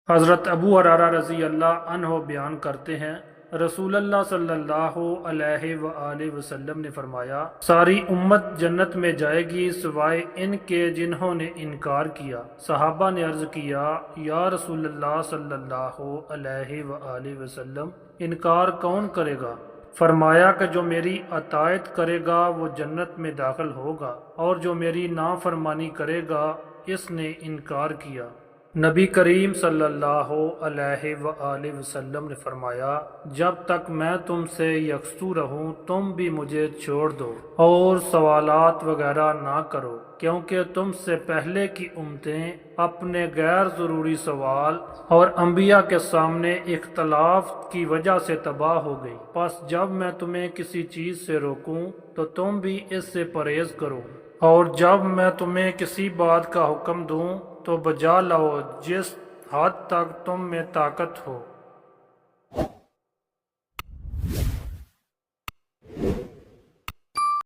حضرت ابو ہریرہ رضی اللہ عنہ بیان کرتے ہیں، رسول اللہ صلی اللہ علیہ وآلہ وسلم نے فرمایا، ساری امت جنت میں جائے گی سوائے ان کے جنہوں نے انکار کیا۔ صحابہ نے عرض کیا، یا رسول اللہ صلی اللہ علیہ وآلہ وسلم، انکار کون کرے گا؟ فرمایا کہ جو میری اطاعت کرے گا وہ جنت میں داخل ہوگا، اور جو میری نافرمانی کرے گا اس نے انکار کیا۔ نبی کریم صلی اللہ علیہ وآلہ وسلم نے فرمایا، جب تک میں تم سے یکسو رہوں تم بھی مجھے چھوڑ دو اور سوالات وغیرہ نہ کرو، کیونکہ تم سے پہلے کی امتیں اپنے غیر ضروری سوال اور انبیاء کے سامنے اختلاف کی وجہ سے تباہ ہو گئی۔ پس جب میں تمہیں کسی چیز سے روکوں تو تم بھی اس سے پرہیز کرو، اور جب میں تمہیں کسی بات کا حکم دوں تو بجا لاؤ جس حد تک تم میں طاقت ہو۔